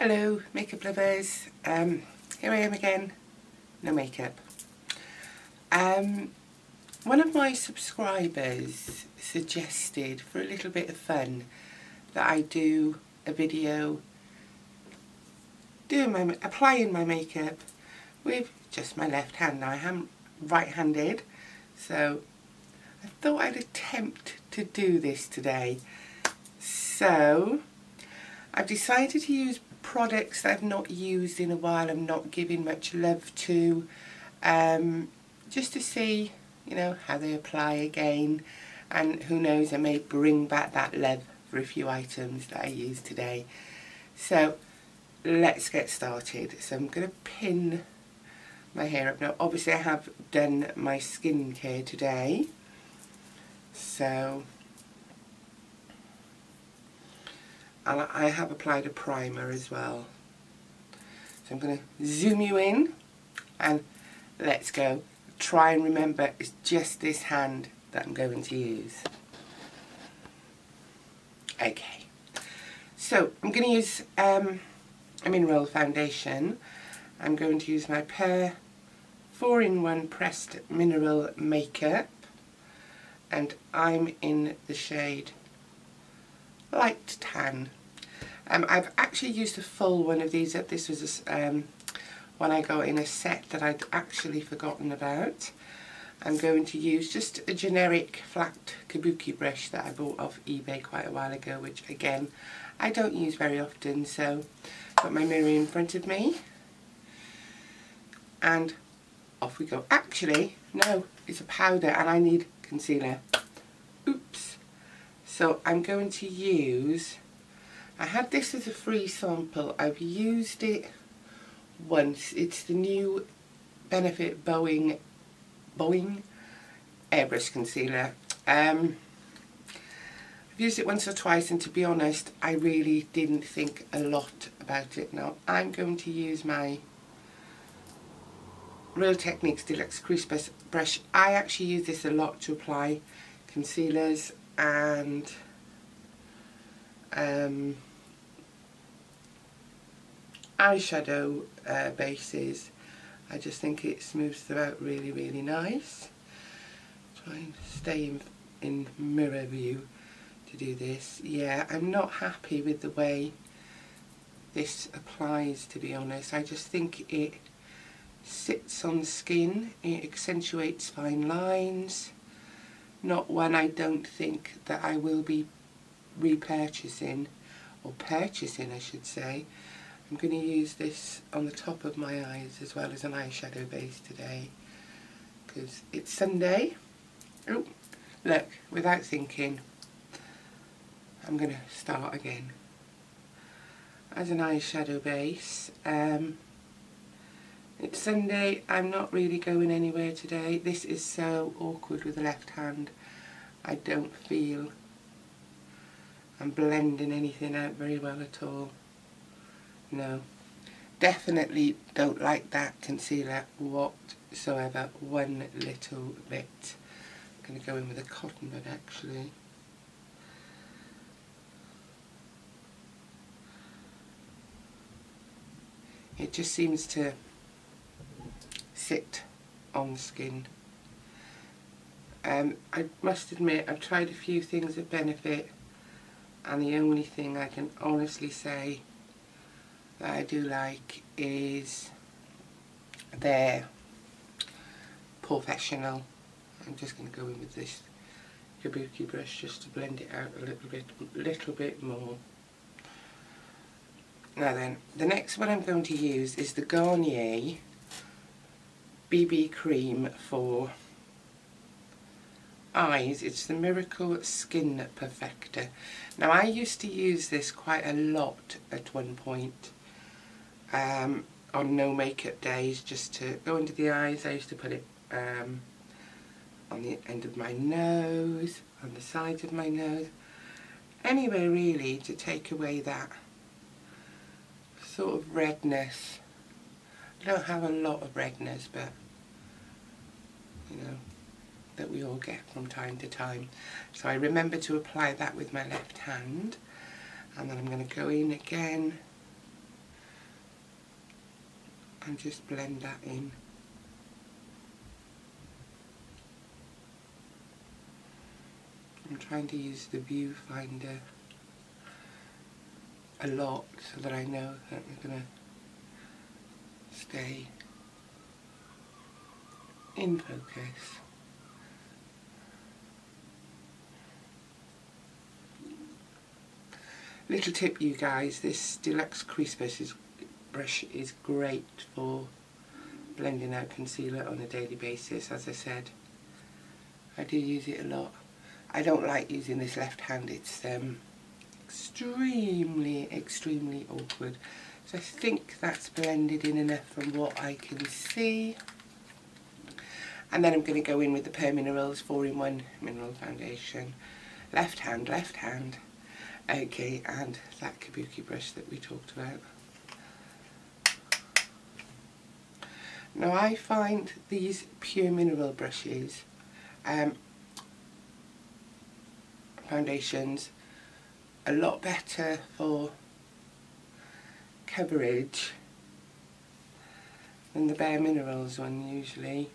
Hello makeup lovers, here I am again, no makeup. One of my subscribers suggested for a little bit of fun that I do a video applying my makeup with just my left hand. Now I am right-handed, so I thought I'd attempt to do this today. So I've decided to use products that I've not used in a while. I'm not giving much love to, just to see, you know, how they apply again, and who knows, I may bring back that love for a few items that I used today. So let's get started. So I'm going to pin my hair up. Now obviously I have done my skincare today, so and I have applied a primer as well. So I'm going to zoom you in and let's go. Try and remember it's just this hand that I'm going to use. Okay, so I'm going to use a mineral foundation. I'm going to use my Pear 4-in-1 Pressed Mineral Makeup, and I'm in the shade Light Tan. I've actually used a full one of these. This was one I got in a set that I'd actually forgotten about. I'm going to use just a generic flat kabuki brush that I bought off eBay quite a while ago, which again I don't use very often. So got my mirror in front of me and off we go. Actually no, it's a powder and I need concealer. Oops. So I'm going to use, I had this as a free sample. I've used it once. It's the new Benefit Boeing airbrush concealer. I've used it once or twice, and to be honest I really didn't think a lot about it. Now I'm going to use my Real Techniques Deluxe Crease Brush. I actually use this a lot to apply concealers and eyeshadow bases. I just think it smooths them out really, really nice. Try and stay in mirror view to do this. Yeah, I'm not happy with the way this applies, to be honest. I just think it sits on the skin, it accentuates fine lines. Not one I don't think that I will be repurchasing, or purchasing I should say. I'm going to use this on the top of my eyes as well as an eyeshadow base today, because it's Sunday. Oh, look, without thinking, I'm going to start again. As an eyeshadow base, it's Sunday, I'm not really going anywhere today. This is so awkward with the left hand. I don't feel I'm blending anything out very well at all. No, definitely don't like that concealer whatsoever, one little bit. I'm going to go in with a cotton bud actually. It just seems to sit on the skin. I must admit I've tried a few things at Benefit, and the only thing I can honestly say that I do like is their Professional. I'm just going to go in with this kabuki brush just to blend it out a little bit more. Now then, the next one I'm going to use is the Garnier BB cream for eyes. It's the Miracle Skin Perfector. Now I used to use this quite a lot at one point on no makeup days, just to go into the eyes. I used to put it on the end of my nose, on the sides of my nose, anywhere really, to take away that sort of redness. I don't have a lot of redness, but you know, that we all get from time to time. So I remember to apply that with my left hand, and then I'm going to go in again and just blend that in. I'm trying to use the viewfinder a lot so that I know that I'm going to stay in focus. Little tip, you guys, this deluxe crease brush is great for blending out concealer on a daily basis. As I said, I do use it a lot. I don't like using this left hand, it's extremely awkward. So I think that's blended in enough from what I can see. And then I'm going to go in with the Per Minerals 4-in-1 Mineral Foundation. Left hand. Okay, and that kabuki brush that we talked about. Now I find these Pure Mineral brushes, foundations, a lot better for coverage than the Bare Minerals one usually.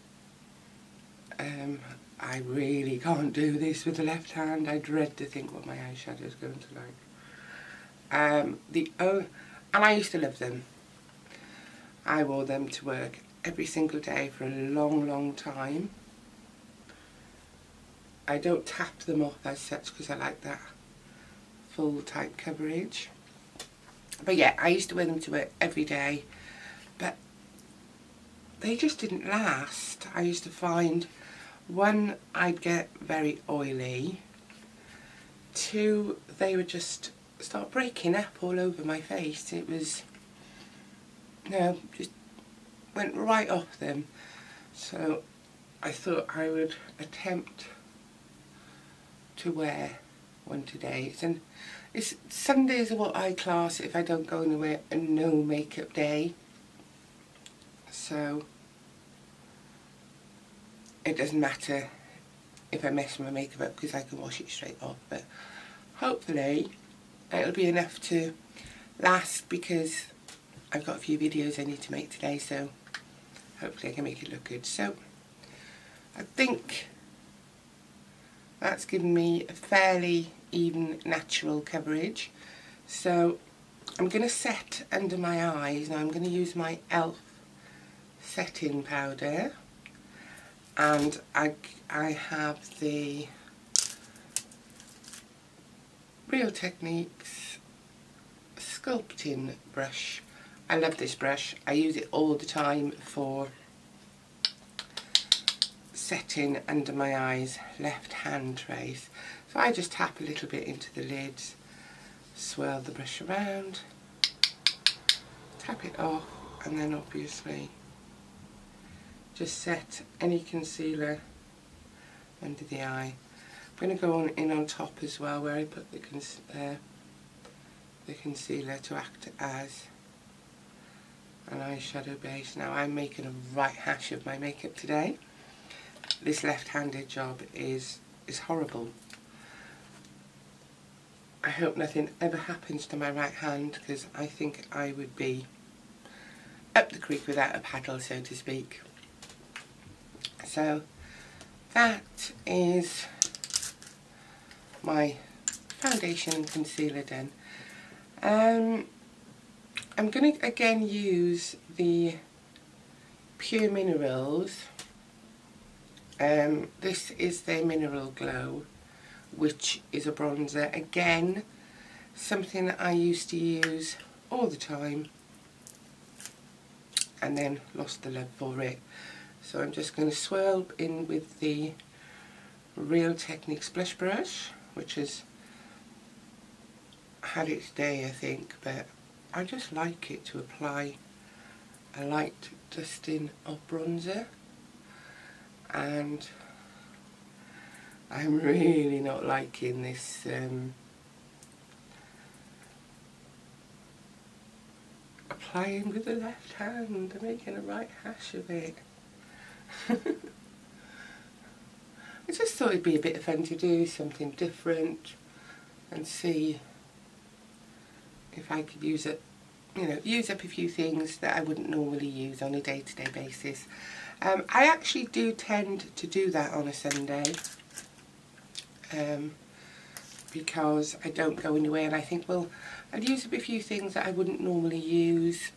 I really can't do this with the left hand. I dread to think what my eyeshadow is going to like. And I used to love them. I wore them to work every single day for a long time. I don't tap them off as such because I like that full type coverage. But yeah, I used to wear them to work every day, but they just didn't last. I used to find, one, I'd get very oily. Two, they would just start breaking up all over my face. It was, just went right off them. So I thought I would attempt to wear one today. And Sundays are what I class if I don't go anywhere a no makeup day. So it doesn't matter if I mess my makeup up because I can wash it straight off, but hopefully it'll be enough to last because I've got a few videos I need to make today, so hopefully I can make it look good. So I think that's given me a fairly even natural coverage. So I'm going to set under my eyes. Now I'm going to use my e.l.f. setting powder, and I have the Real Techniques sculpting brush. I love this brush. I use it all the time for setting under my eyes, left hand trace. So I just tap a little bit into the lids, swirl the brush around, tap it off, and then obviously just set any concealer under the eye. I'm going to go in on top as well, where I put the concealer to act as an eyeshadow base. Now I'm making a right hash of my makeup today. This left-handed job is horrible. I hope nothing ever happens to my right hand, because I think I would be up the creek without a paddle, so to speak. So that is my foundation and concealer done. I'm going to again use the Pure Minerals. This is their Mineral Glow, which is a bronzer. Again, something that I used to use all the time and then lost the love for it. So I'm just going to swirl in with the Real Techniques blush brush, which has had its day, I think, but I just like it to apply a light dusting of bronzer. And I'm really not liking this applying with the left hand. I'm making a right hash of it. I just thought it'd be a bit of fun to do something different and see if I could use you know, use up a few things that I wouldn't normally use on a day-to-day basis. I actually do tend to do that on a Sunday, because I don't go anywhere, and I think, well, I'd use up a few things that I wouldn't normally use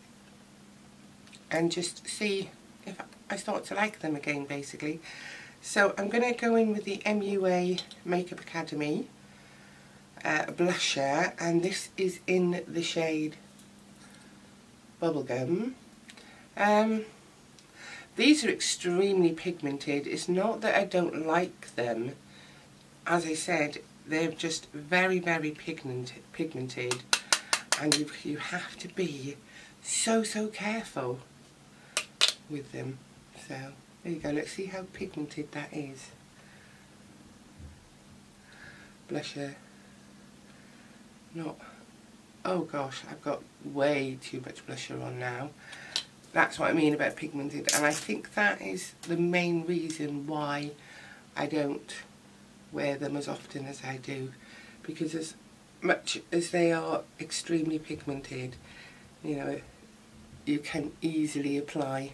and just see if I start to like them again, basically. So I'm going to go in with the MUA Makeup Academy blusher, and this is in the shade Bubblegum. These are extremely pigmented. It's not that I don't like them. As I said, they're just very, very pigmented, and you have to be so careful with them. So there you go. Let's see how pigmented that is. Blusher. Not. Oh gosh, I've got way too much blusher on now. That's what I mean about pigmented, and I think that is the main reason why I don't wear them as often as I do, because as much as they are extremely pigmented, you know, you can easily apply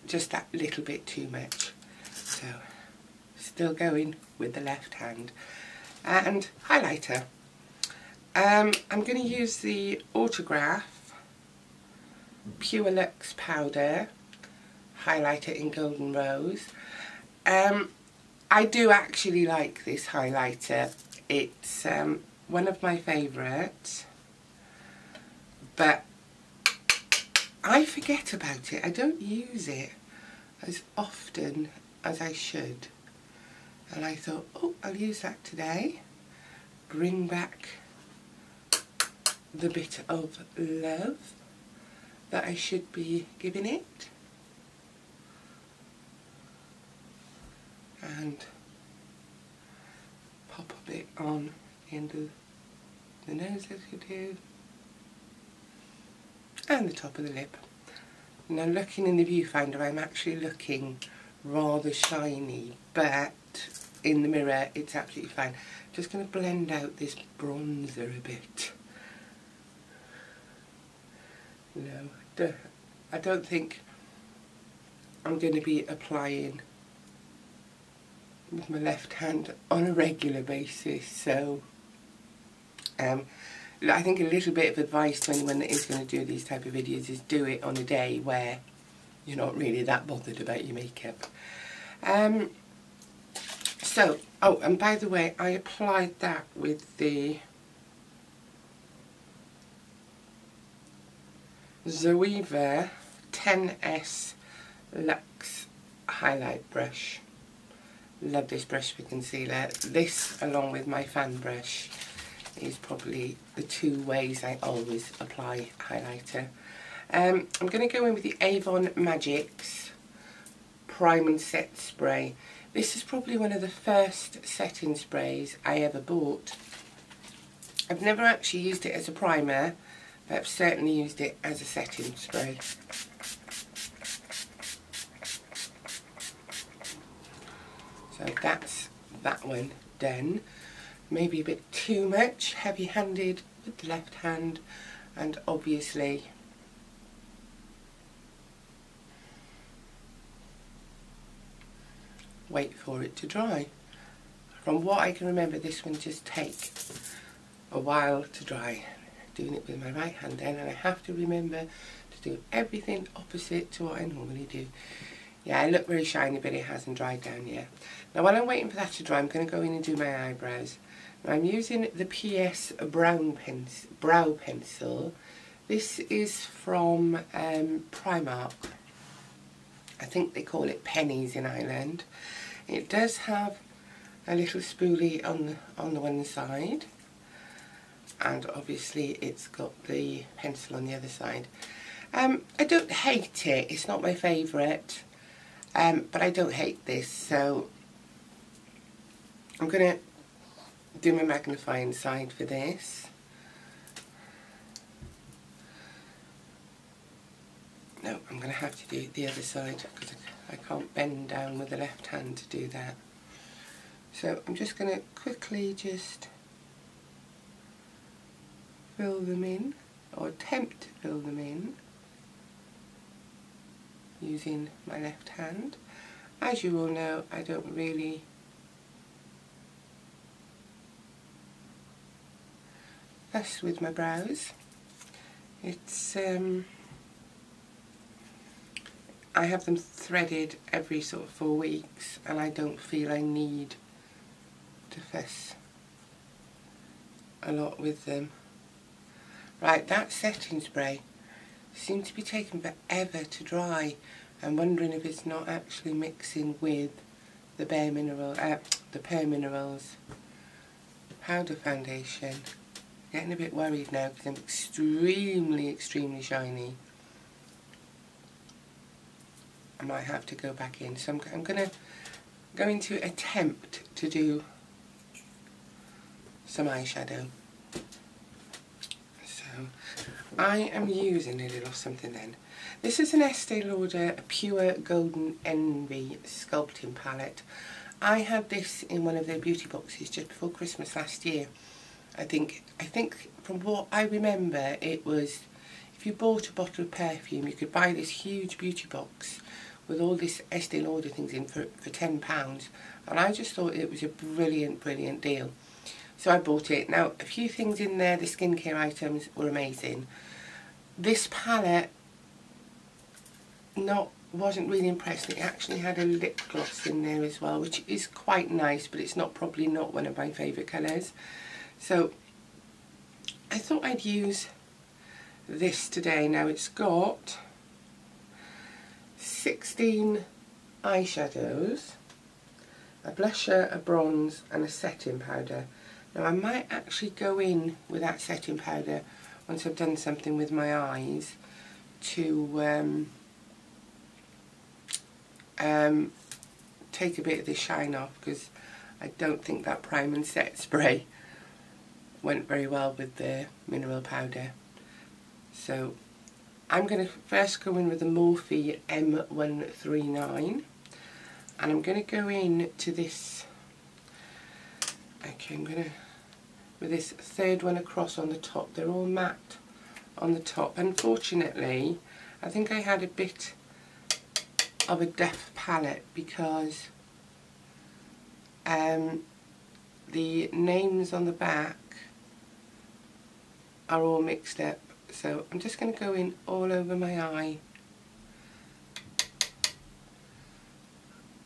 just that little bit too much. So still going with the left hand. And highlighter. I'm going to use the Autograph Pure Luxe Powder highlighter in Golden Rose. I do actually like this highlighter. It's one of my favourites, but I forget about it. I don't use it as often as I should. And I thought, oh, I'll use that today. Bring back the bit of love that I should be giving it. And pop a bit on into the nose as you do. And the top of the lip. Now looking in the viewfinder, I'm actually looking rather shiny, but in the mirror it's absolutely fine. Just going to blend out this bronzer a bit. No, I don't think I'm going to be applying with my left hand on a regular basis, so I think a little bit of advice to anyone that is going to do these type of videos is do it on a day where you're not really that bothered about your makeup. So, oh, and by the way, I applied that with the Zoeva 10S Luxe highlight brush. Love this brush for concealer. This, along with my fan brush, is probably the two ways I always apply highlighter. I'm going to go in with the Avon Magix Prime and Set Spray. This is probably one of the first setting sprays I ever bought. I've never actually used it as a primer, but I've certainly used it as a setting spray. So that's that one done. Maybe a bit too much heavy-handed with the left hand, and obviously wait for it to dry. From what I can remember, this one just takes a while to dry. Doing it with my right hand then, and I have to remember to do everything opposite to what I normally do. Yeah, I look very shiny, but it hasn't dried down yet. Now while I'm waiting for that to dry, I'm going to go in and do my eyebrows. Now I'm using the PS Brow Pencil. This is from Primark. I think they call it pennies in Ireland. It does have a little spoolie on the one side, and obviously it's got the pencil on the other side. I don't hate it, it's not my favourite, but I don't hate this, so I'm going to do my magnifying side for this. No, I'm going to have to do the other side because I can't bend down with the left hand to do that. So I'm just going to quickly just fill them in, or attempt to fill them in, using my left hand. As you all know, I don't really fuss with my brows. It's I have them threaded every sort of 4 weeks, and I don't feel I need to fuss a lot with them. Right, that setting spray seems to be taking forever to dry. I'm wondering if it's not actually mixing with the Bare Mineral, the Pear Minerals powder foundation. Getting a bit worried now because I'm extremely shiny. I might have to go back in. So I'm going to attempt to do some eyeshadow. So I am using a little something then. This is an Estée Lauder Pure Golden Envy sculpting palette. I had this in one of their beauty boxes just before Christmas last year. I think from what I remember, it was, if you bought a bottle of perfume, you could buy this huge beauty box with all this Estée Lauder things in for £10, and I just thought it was a brilliant deal. So I bought it. Now, a few things in there, the skincare items were amazing. This palette wasn't really impressed. It actually had a lip gloss in there as well, which is quite nice, but it's probably not one of my favourite colours. So I thought I'd use this today. Now it's got 16 eyeshadows, a blusher, a bronze and a setting powder. Now I might actually go in with that setting powder once I've done something with my eyes to take a bit of the shine off, because I don't think that prime and set spray went very well with the mineral powder. So I'm going to first go in with the Morphe M139, and I'm going to go in to this, okay, I'm going to, with this third one across on the top. They're all matte on the top. Unfortunately, I think I had a bit of a deaf palette because the names on the back are all mixed up. So I'm just going to go in all over my eye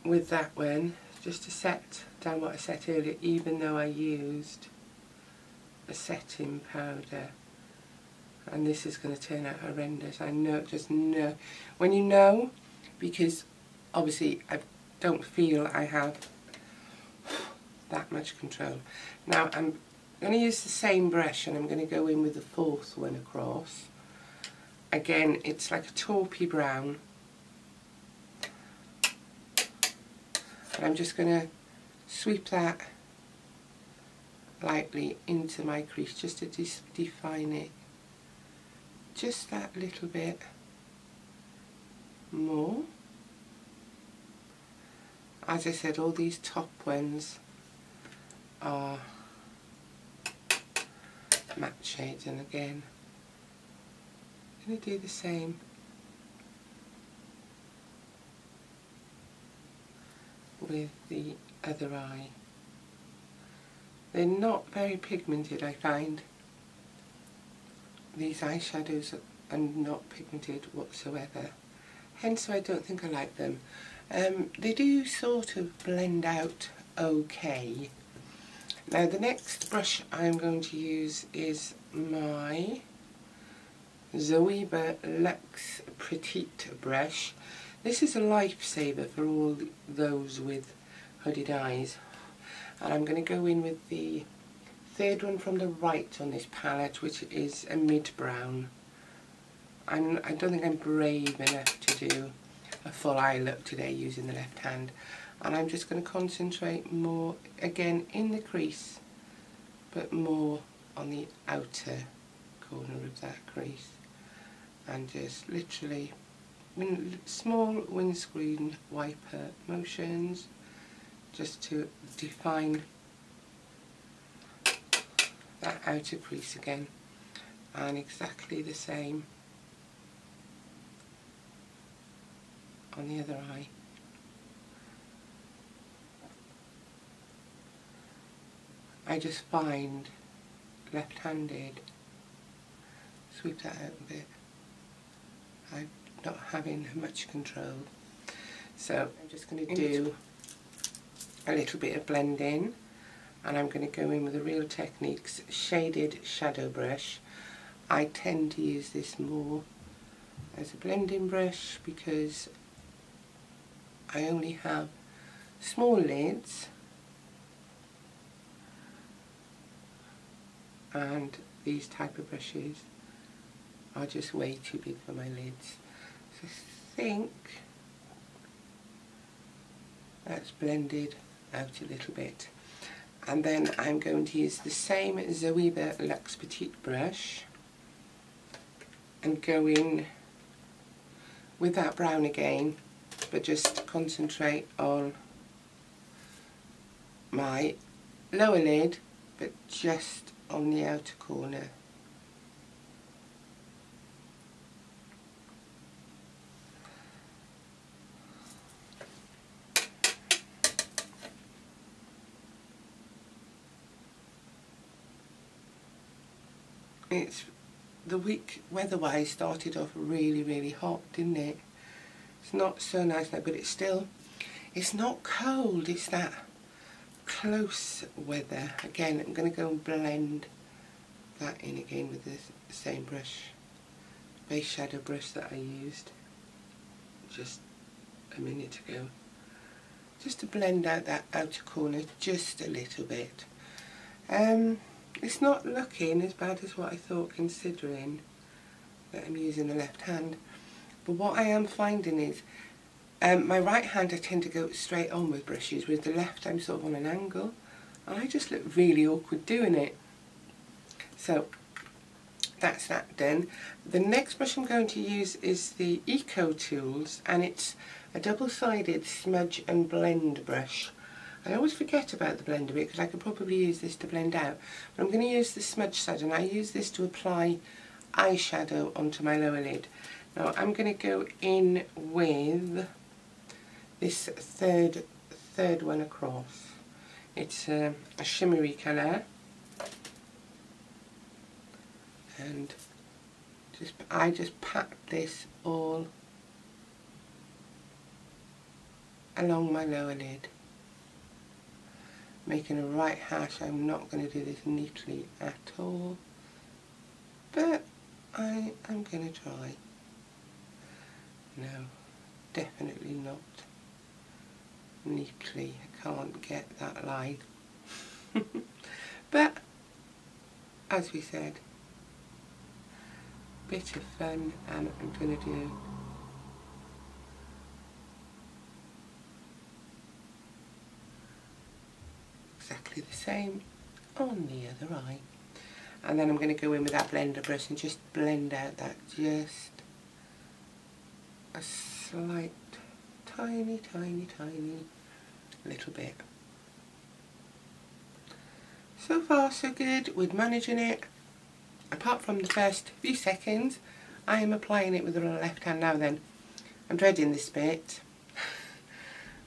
with that one, just to set down what I said earlier, even though I used a setting powder. And this is going to turn out horrendous. I know, just know. When you know, because obviously I don't feel I have that much control. Now I'm going to use the same brush, and I'm going to go in with the fourth one across. Again, it's like a taupey brown. And I'm just going to sweep that lightly into my crease just to define it just that little bit more. As I said, all these top ones are matte shades, and again I'm going to do the same with the other eye. They're not very pigmented, I find. These eyeshadows are not pigmented whatsoever, hence I don't think I like them. They do sort of blend out okay. Now the next brush I'm going to use is my Zoeva Luxe Petite brush. This is a lifesaver for all those with hooded eyes. And I'm going to go in with the third one from the right on this palette, which is a mid-brown. I don't think I'm brave enough to do a full eye look today using the left hand. And I'm just going to concentrate more, again, in the crease, but more on the outer corner of that crease. And just literally small windscreen wiper motions just to define that outer crease again. and exactly the same on the other eye. I just find left-handed, sweep that out a bit, I'm not having much control. So I'm just going to do a little bit of blending, and I'm going to go in with the Real Techniques shaded shadow brush. I tend to use this more as a blending brush because I only have small lids, and these type of brushes are just way too big for my lids. So I think that's blended out a little bit. And then I'm going to use the same Zoeva Luxe Petite brush and go in with that brown again, but just concentrate on my lower lid, but just on the outer corner. It's the week weather-wise started off really hot, didn't it? It's not so nice now, but it's not cold, it's that close weather. Again, I'm going to go and blend that in again with the same brush, base shadow brush that I used just a minute ago, just to blend out that outer corner just a little bit. It's not looking as bad as what I thought, considering that I'm using the left hand. But what I am finding is my right hand I tend to go straight on with brushes, with the left I'm sort of on an angle, and I just look really awkward doing it. So that's that done. The next brush I'm going to use is the Eco Tools, and it's a double-sided smudge and blend brush. I always forget about the blender bit because I could probably use this to blend out, but I'm going to use the smudge side, and I use this to apply eyeshadow onto my lower lid. Now I'm going to go in with this third one across. It's a shimmery colour, and I just pat this all along my lower lid, making a right hash. I'm not going to do this neatly at all, but I am going to try. No, definitely not neatly. I can't get that line. But as we said, bit of fun, and I'm going to do exactly the same on the other eye. And then I'm going to go in with that blender brush and just blend out that just a slight tiny little bit. So far so good with managing it. Apart from the first few seconds, I am applying it with the left hand now then. I'm dreading this bit.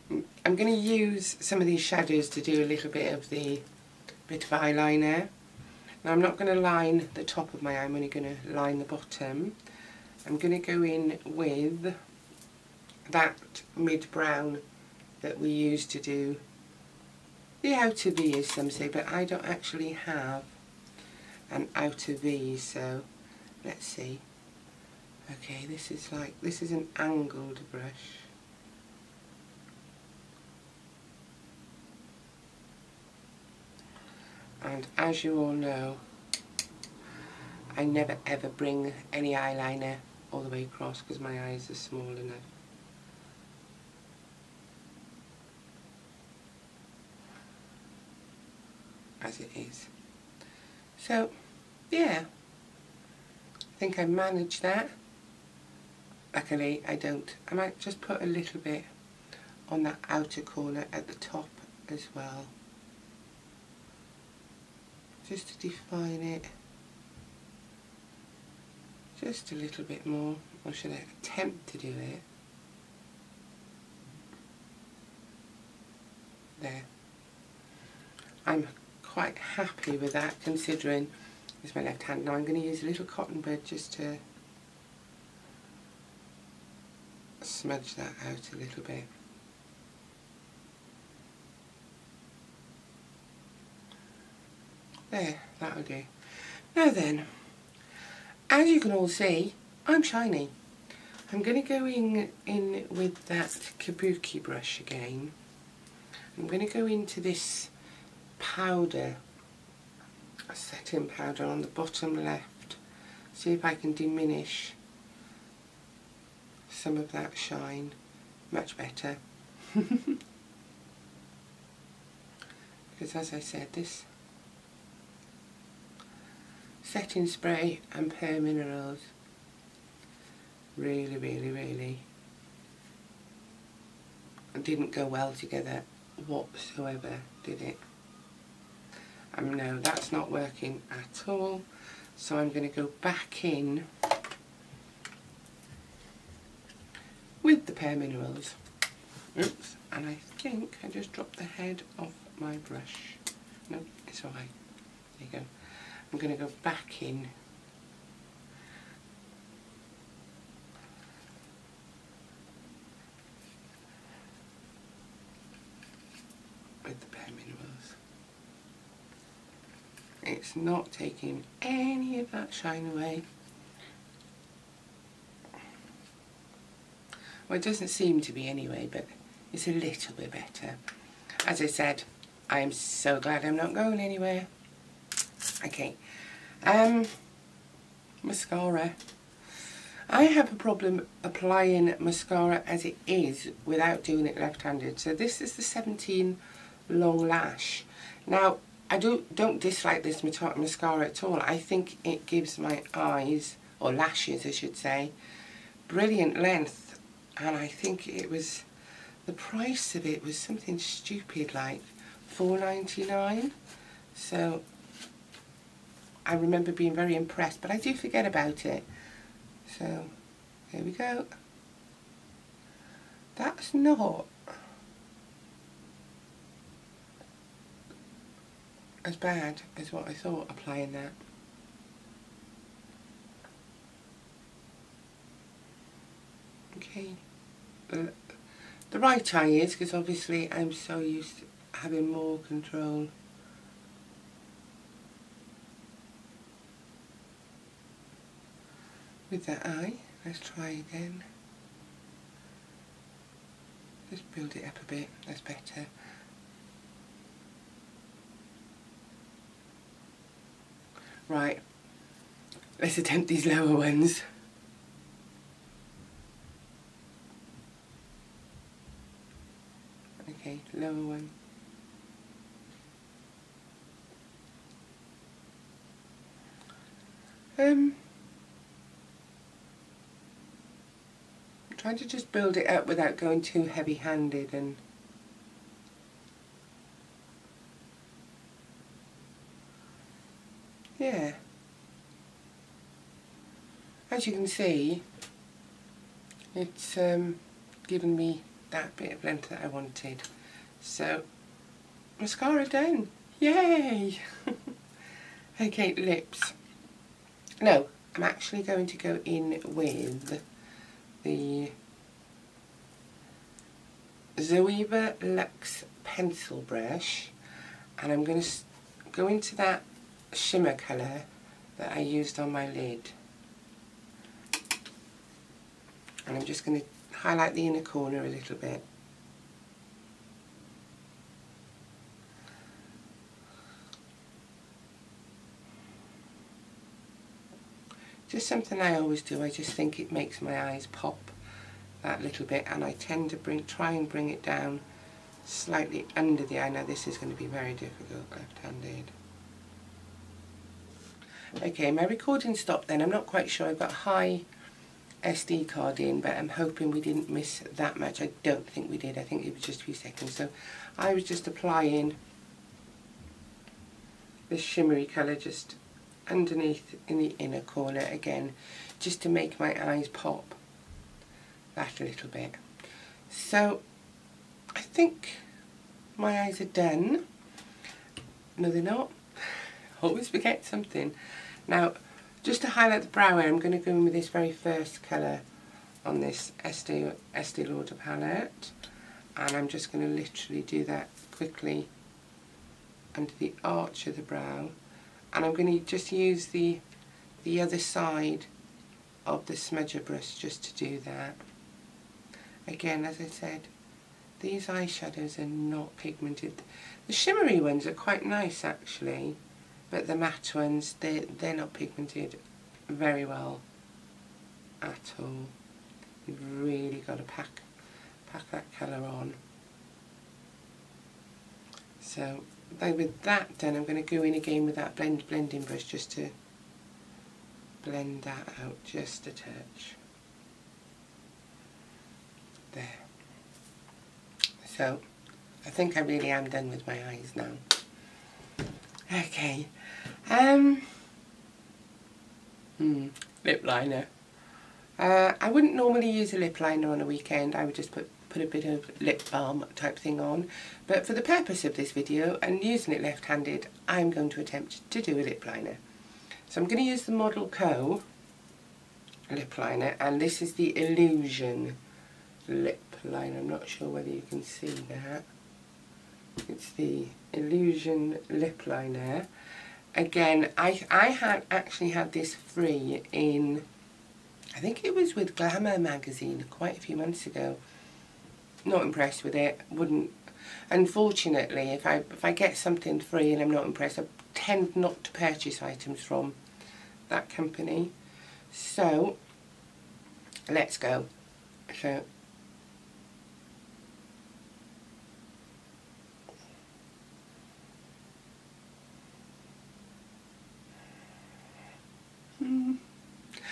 I'm going to use some of these shadows to do a little bit of eyeliner. Now I'm not going to line the top of my eye, I'm only going to line the bottom. I'm going to go in with that mid-brown that we use to do the outer V, as some say, but I don't actually have an outer V, so let's see. Okay, this is an angled brush. And as you all know, I never ever bring any eyeliner all the way across because my eyes are small enough. As it is. So, yeah, I think I managed that. Luckily I don't. I might just put a little bit on that outer corner at the top as well, just to define it Just a little bit more, or should I attempt to do it? There. I'm quite happy with that, considering it's my left hand. Now I'm going to use a little cotton bud just to smudge that out a little bit. There, that'll do. Now then, as you can all see, I'm shiny. I'm going to go in with that kabuki brush again. I'm going to go into this powder, a setting powder on the bottom left, see if I can diminish some of that shine. Much better. Because as I said, this setting spray and Pearl Minerals really didn't go well together whatsoever, did it? No, that's not working at all, so I'm going to go back in with the Pearl Minerals. Oops, and I think I just dropped the head off my brush. No, it's alright. There you go. I'm going to go back in with the Pearl Minerals. It's not taking any of that shine away. Well, it doesn't seem to be anyway, but it's a little bit better. As I said, I am so glad I'm not going anywhere. Okay, mascara. I have a problem applying mascara as it is without doing it left-handed. So this is the 17 Long Lash. Now, I don't dislike this mascara at all. I think it gives my eyes, or lashes I should say, brilliant length. And I think it was, the price of it was something stupid like $4.99. So I remember being very impressed, but I do forget about it. So here we go. That's not as bad as what I thought applying that. Okay. The right eye is, because obviously I'm so used to having more control. With that eye, let's try again. Just build it up a bit, that's better. Right, let's attempt these lower ones. Okay, lower one. Trying to just build it up without going too heavy-handed, and yeah, as you can see, it's given me that bit of length that I wanted. So mascara done, yay! Okay, lips. No, I'm actually going to go in with the Zoeva Luxe pencil brush, and I'm going to go into that shimmer colour that I used on my lid, and I'm just going to highlight the inner corner a little bit. Just something I always do. I just think it makes my eyes pop that little bit, and I tend to try and bring it down slightly under the eye. Now this is going to be very difficult left-handed. Okay, my recording stopped then. I'm not quite sure. I've got a high SD card in, but I'm hoping we didn't miss that much. I don't think we did. I think it was just a few seconds. So I was just applying this shimmery colour just underneath in the inner corner again, just to make my eyes pop that a little bit. So I think my eyes are done. No, they're not. Always forget something. Now, just to highlight the brow area, I'm going to go in with this very first colour on this Estée Lauder palette, and I'm just going to literally do that quickly under the arch of the brow, and I'm going to just use the other side of the smudger brush just to do that. Again, as I said, these eyeshadows are not pigmented. The shimmery ones are quite nice actually, but the matte ones, they're not pigmented very well at all. You've really got to pack that colour on. So with that done, I'm going to go in again with that blending brush just to blend that out just a touch. There. So I think I really am done with my eyes now. Okay. Lip liner. I wouldn't normally use a lip liner on a weekend. I would just put a bit of lip balm type thing on. But for the purpose of this video and using it left-handed, I'm going to attempt to do a lip liner. So I'm going to use the Model Co lip liner, and this is the Illusion lip liner. I'm not sure whether you can see that. It's the Illusion lip liner. Again, I had actually had this free in, I think it was with Glamour magazine quite a few months ago. Not impressed with it. Wouldn't. Unfortunately, if I get something free and I'm not impressed, I tend not to purchase items from that company. So let's go. So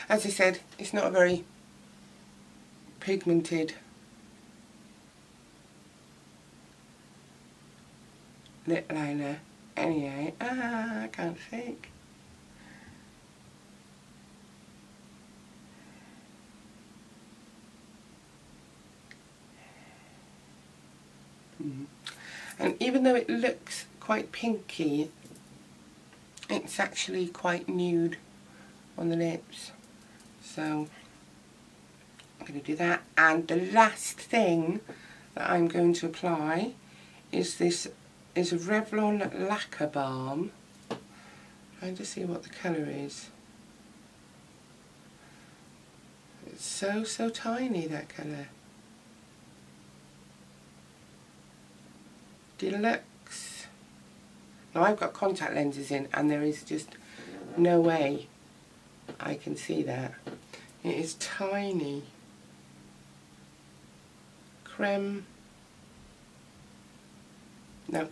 as I said, it's not a very pigmented lip liner anyway. I can't think. And even though it looks quite pinky, it's actually quite nude on the lips. So I'm going to do that. And the last thing that I'm going to apply is this a Revlon lacquer balm. Trying to see what the colour is. It's so tiny, that colour. Deluxe. Now I've got contact lenses in and there is just no way I can see that. It is tiny. Creme. No.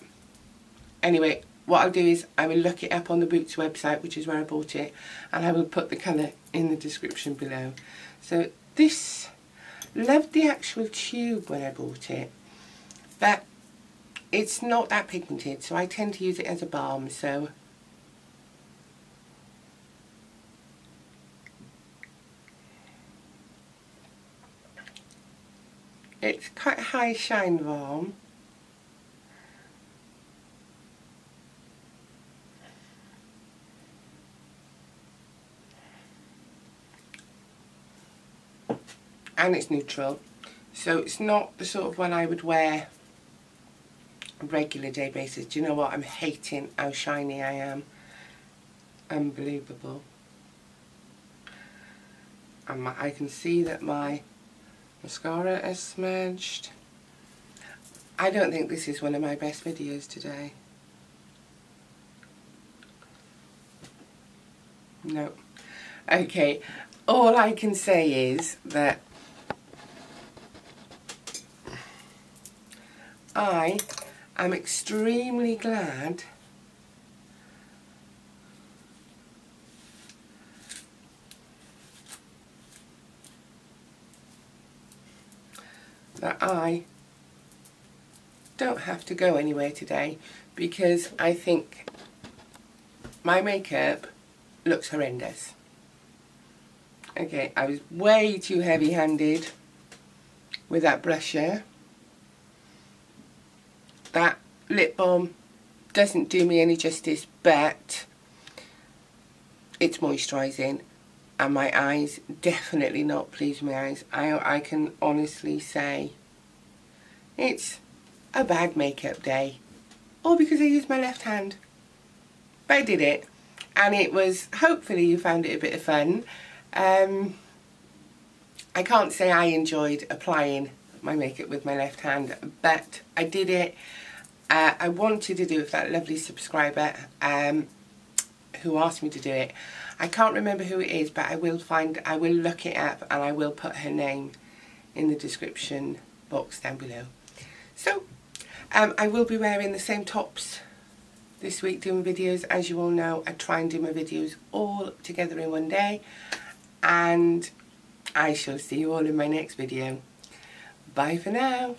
Anyway, what I'll do is I will look it up on the Boots website, which is where I bought it, and I will put the colour in the description below. So this, loved the actual tube when I bought it, but it's not that pigmented, so I tend to use it as a balm. So it's quite a high shine balm. And it's neutral, so it's not the sort of one I would wear on a regular day basis. Do you know what? I'm hating how shiny I am. Unbelievable. And I can see that my mascara is smudged. I don't think this is one of my best videos today. No. Okay, all I can say is that I am extremely glad that I don't have to go anywhere today, because I think my makeup looks horrendous. Okay, I was way too heavy-handed with that blusher. That lip balm doesn't do me any justice, but it's moisturising, and my eyes, definitely not pleased with my eyes. I can honestly say it's a bad makeup day, all because I used my left hand. But I did it, and it was, hopefully you found it a bit of fun. I can't say I enjoyed applying my makeup with my left hand, but I did it. I wanted to do it with that lovely subscriber who asked me to do it. I can't remember who it is, but I will look it up, and I will put her name in the description box down below. So I will be wearing the same tops this week doing videos. As you all know, I try and do my videos all together in one day, and I shall see you all in my next video. Bye for now.